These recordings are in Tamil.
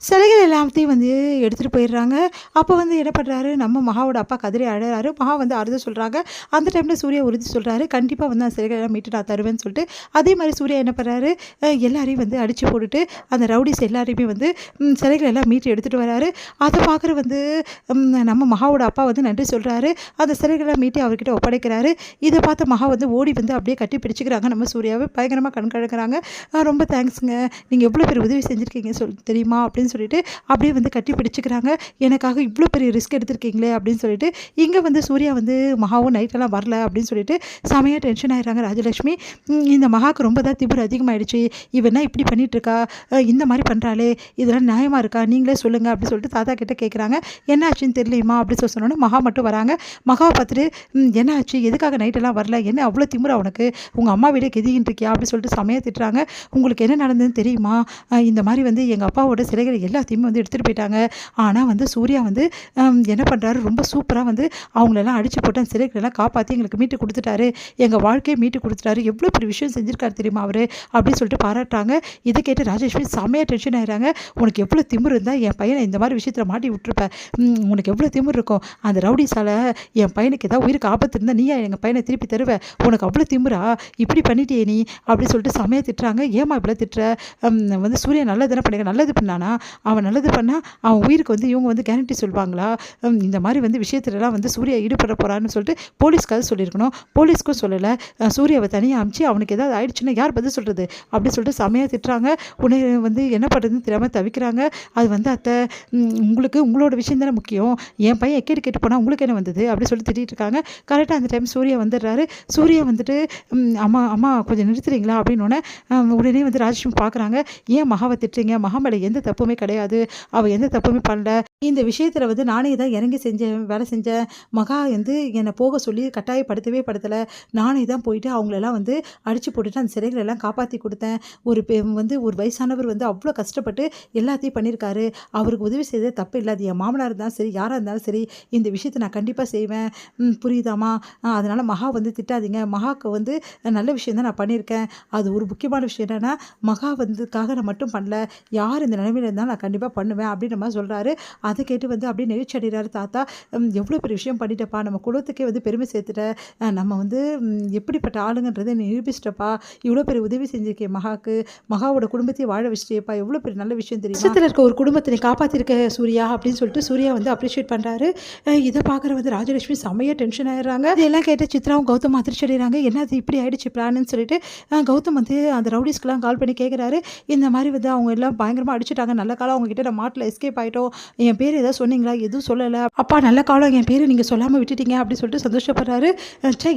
சிலைகள் எல்லாத்தையும் வந்து எடுத்துகிட்டு போயிடுறாங்க. அப்போ வந்து என்ன பண்ணுறாரு, நம்ம மகாவோட அப்பா கதறி அழறாரு. மகா வந்து ஆறுதல் சொல்கிறாங்க. அந்த டைமில் சூர்யா உறுதி சொல்கிறாரு, கண்டிப்பாக வந்து அந்த சிலைகள் எல்லாம் மீட்டு நான் தருவேன்னு சொல்லிட்டு. அதே மாதிரி சூர்யா என்ன பண்ணுறாரு, எல்லாரையும் வந்து அடித்து போட்டுட்டு அந்த ரவுடிஸ் எல்லாரையுமே வந்து சிலைகள் எல்லாம் மீட்டு எடுத்துகிட்டு வராரு. அதை பார்க்குற வந்து நம்ம மகாவோட அப்பா வந்து நன்றி சொல்கிறாரு. அந்த சிலைகளை மீட்டி அவர்கிட்ட ஒப்படைக்கிறாரு. இதை பார்த்த மகா வந்து ஓடி வந்து அப்படியே கட்டி பிடிச்சிக்கிறாங்க. நம்ம சூர்யாவை பயங்கரமாக கண்கழக்கிறாங்க. ரொம்ப தேங்க்ஸுங்க, நீங்கள் எவ்வளோ பெரிய உதவி செஞ்சுருக்கீங்க தெரியுமா அப்படின்னு சொல்லிட்டு அப்படியே வந்து கட்டி பிடிச்சிக்கிறாங்க. எனக்காக இவ்வளோ பெரிய ரிஸ்க் எடுத்திருக்கீங்களே அப்படின்னு சொல்லிட்டு. இங்கே வந்து சூர்யா வந்து மகாவும் நைட்டெல்லாம் வரல அப்படின்னு சொல்லிட்டு செமையாக டென்ஷன் ஆகிடுறாங்க ராஜலட்சுமி. இந்த மகாவுக்கு ரொம்ப தான் திமிரு அதிகமாகிடுச்சு, இவனா இப்படி பண்ணிகிட்ருக்கா, இந்த மாதிரி பண்ணுறாளே, இதெல்லாம் நியாயமாக இருக்கா, நீங்களே சொல்லுங்கள் அப்படின்னு சொல்லிட்டு தாத்தா கிட்டே கேட்குறாங்க. என்ன ஆச்சுன்னு தெரியலையுமா அப்படின்னு சொன்னோன்னே மகா மட்டும் வராங்க. மகாவை பார்த்துட்டு என்ன ஆச்சு, எதுக்காக நைட்டெல்லாம் வரல, என்ன அவ்வளோ திமிரா உனக்கு, உங்கள் அம்மா வீடே கெதிக்கிட்டு இருக்கியா அப்படின்னு சொல்லிட்டு செமையாக திட்டுறாங்க. உங்களுக்கு என்ன நடந்ததுன்னு தெரியுமா, இந்த மாதிரி வந்து எங்கள் அப்பாவோட சிலைகள் எல்லாத்தையுமே வந்து எடுத்துகிட்டு போயிட்டாங்க. ஆனால் வந்து சூர்யா வந்து என்ன பண்ணுறாரு, ரொம்ப சூப்பராக வந்து அவங்களெல்லாம் அடித்து போட்டு அந்த சிலைகளெல்லாம் காப்பாற்றி எங்களுக்கு மீட்டு கொடுத்துட்டாரு, எங்கள் வாழ்க்கையை மீட்டு கொடுத்துட்டாரு, எவ்வளோ பெரிய விஷயம் செஞ்சுருக்காரு தெரியுமா அவர் அப்படின்னு சொல்லிட்டு பாராட்டுறாங்க. இதை கேட்டு ராஜேஷ்மி செம்மையாக டென்ஷன் ஆகிறாங்க. உனக்கு எவ்வளோ திமிரு இருந்தால் என் பையனை இந்த மாதிரி விஷயத்தில் மாட்டி விட்டுருப்பேன், உனக்கு எவ்வளோ திமிரு இருக்கும், அந்த ரவுடிஸால் என் பையனுக்கு ஏதாவது உயிருக்கு ஆபத்து இருந்தால் நீயா எங்கள் பையனை திருப்பி தருவேன், உனக்கு அவ்வளோ திமிரா, இப்படி பண்ணிட்டே நீ அப்படின்னு சொல்லிட்டு செம்மையாக திட்டுறாங்க. ஏமா இப்படி திட்டுற, வந்து சூர்யா நல்லது தானே பண்ணிக்க, நல்லது பண்ணானா, அவன் நல்லது பண்ணால் அவன் உயிருக்கு வந்து இவங்க வந்து கேரண்டி சொல்லுவாங்களா, இந்த மாதிரி வந்து விஷயத்துலலாம் வந்து சூர்யா ஈடுபட போகிறான்னு சொல்லிட்டு போலீஸ்க்காக சொல்லியிருக்கணும், போலீஸ்க்கும் சொல்லலை, சூர்யாவை தனியாக அமிச்சு அவனுக்கு ஏதாவது ஆயிடுச்சுன்னா யார் பதில் சொல்கிறது அப்படின்னு சொல்லிட்டு செமையாக திட்டுறாங்க. உடனே வந்து என்ன பண்ணுறதுன்னு தெரியாமல் தவிக்கிறாங்க. அது வந்து அத்தை, உங்களுக்கு உங்களோட விஷயம் தானே முக்கியம், என் பையன் எக்கேடு கேட்டு போனால் உங்களுக்கு என்ன வந்தது அப்படின்னு சொல்லிட்டு திட்டிகிட்டு இருக்காங்க. கரெக்டாக அந்த டைம் சூர்யா வந்துடுறாரு. சூர்யா வந்துட்டு அம்மா அம்மா கொஞ்சம் நிறுத்துறீங்களா அப்படின்னோடனே உடனே வந்து ராஜேஷ்மி பார்க்குறாங்க. ஏன் மகாவை திட்டுறீங்க, மகா மேலே எந்த தப்புமே கிடையாது, அவள் எந்த தப்புமே பண்ணல, இந்த விஷயத்தில் வந்து நானே தான் இறங்கி வேலை செஞ்சேன், மகா வந்து என்னை போக சொல்லி கட்டாயப்படுத்தவே படுத்தலை, நானே தான் போயிட்டு அவங்களெல்லாம் வந்து அடித்து போட்டுட்டு அந்த சிலைகளெல்லாம் காப்பாற்றி கொடுத்தேன். வந்து ஒரு வயசானவர் வந்து அவ்வளோ கஷ்டப்பட்டு எல்லாத்தையும் பண்ணியிருக்காரு, அவருக்கு உதவி செய்தது தப்பு இல்லை, அது என் மாமனார் இருந்தாலும் சரி யாராக இருந்தாலும் சரி, இந்த விஷயத்தை நான் கண்டிப்பாக செய்வேன், புரியுதாமா, அதனால் மகா வந்து திட்டாதீங்க, மகாவுக்கு வந்து நல்ல விஷயம் தான் நான் பண்ணியிருக்கேன், அது ஒரு முக்கியமான விஷயம் என்னென்னா மகா வந்துக்காக நான் மட்டும் பண்ணல, யார் இந்த நிலைமையில் இருந்தாலும் நான் கண்டிப்பாக பண்ணுவேன் அப்படின்ற மாதிரி சொல்கிறாரு. அதை கேட்டு வந்து அப்படியே நெகிழ்ச்சி அடைகிறாரு தாத்தா. எவ்வளோ பெரிய விஷயம் பண்ணிட்டப்பா, நம்ம குலத்துக்கே வந்து பெருமை சேர்த்துட்ட, நம்ம வந்து எப்படிப்பட்ட ஆளுங்கன்றதை நிரூபிச்சிட்டப்பா, இவ்வளோ பெரிய உதவி செஞ்சிருக்கேன் மகாவுக்கு, மகாவோட குடும்பத்தையும் வாழ வச்சுட்டேப்பா, எவ்வளோ பெரிய நல்ல விஷயம் தெரியும், விஷயத்தில் இருக்க ஒரு குடும்பத்தை காப்பாற்றிருக்க சூர்யா அப்படின்னு சொல்லிட்டு சூர்யா வந்து அப்ரிஷியேட் பண்ணுறாரு. இதை பார்க்குற வந்து ராஜலட்சுமி செம்மையாக டென்ஷன் ஆகிடுறாங்க. இதெல்லாம் கேட்டு சித்ராவும் கௌதம் அதிர்ச்சி அடைகிறாங்க. என்ன அது இப்படி ஆயிடுச்சு பிளான்னு சொல்லிட்டு. கௌதம் வந்து அந்த ரவுடிஸ்க்கெலாம் கால் பண்ணி கேட்குறாரு. இந்த மாதிரி வந்து அவங்க எல்லாம் பயங்கரமாக அடிச்சுட்டாங்க, நல்ல காலம் அவங்ககிட்ட நான் மாட்டில் எஸ்கேப் ஆகிட்டோம், என் பேர் ஏதாவது சொன்னீங்களா, எதுவும் சொல்லலை அப்பா, நல்ல காலம் என் பேர் நீங்கள் சொல்லாமல் விட்டுட்டீங்க அப்படின்னு சொல்லிட்டு சந்தோஷப்படுறாரு.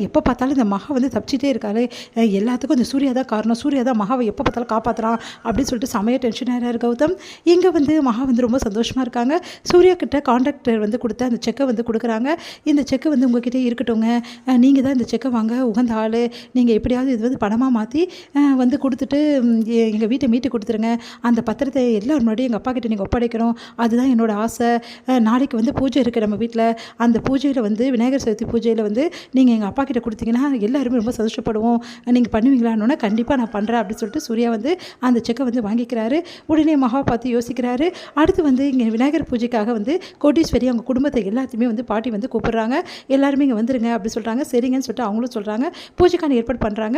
எப்போ பார்த்தாலும் இந்த மகா வந்து தப்பிச்சிட்டே இருக்காரு, எல்லாத்துக்கும் இந்த சூர்யா தான் காரணம், சூர்யா தான் மகாவை எப்போ பார்த்தாலும் காப்பாற்றுறான் அப்படின்னு சொல்லிட்டு செமையாக டென்ஷன் ஆகிறாரு கௌதம். இங்கே வந்து மகா வந்து ரொம்ப சந்தோஷமாக இருக்காங்க. சூர்யா கிட்ட கான்ட்ராக்டர் வந்து கொடுத்த அந்த செக்கை வந்து கொடுக்குறாங்க. இந்த செக்கை வந்து உங்ககிட்ட இருக்கட்டுங்க, நீங்கள் தான் இந்த செக்கை வாங்க உகந்த ஆள், நீங்கள் எப்படியாவது இது வந்து பணமாக மாற்றி வந்து கொடுத்துட்டு எங்கள் வீட்டை மீட்டு கொடுத்துருங்க, அந்த பத்திரத்தை எல்லாரும் முன்னாடி எங்கள் அப்பா கிட்டே நீங்கள் ஒப்படைக்கணும், அதுதான் என்னோட ஆசை. நாளைக்கு வந்து பூஜை இருக்குது நம்ம வீட்டில், அந்த பூஜையில் வந்து விநாயகர் சதுர்த்தி பூஜையில் வந்து நீங்கள் எங்கள் அப்பா கிட்ட கொடுத்தீங்கன்னா எல்லாருமே ரொம்ப சந்தோஷப்படுவோம், நீங்கள் பண்ணுவீங்களான்னு கண்டிப்பாக நான் பண்ணுறேன் அப்படின்னு சொல்லிட்டு சூர்யா வந்து அந்த செக்கை வந்து வாங்கிக்கிறாரு. உடனே மகா பார்த்து யோசிக்கிறாரு. அடுத்து வந்து இங்கே விநாயகர் பூஜைக்காக வந்து கோட்டீஸ்வரி அவங்க குடும்பத்தை எல்லாத்தையுமே வந்து பாட்டி வந்து கூப்பிட்றாங்க, எல்லாருமே இங்கே வந்துருங்க அப்படி சொல்கிறாங்க. சரிங்கன்னு சொல்லிட்டு அவங்களும் சொல்கிறாங்க. பூஜைக்கான ஏற்பாடு பண்ணுறாங்க.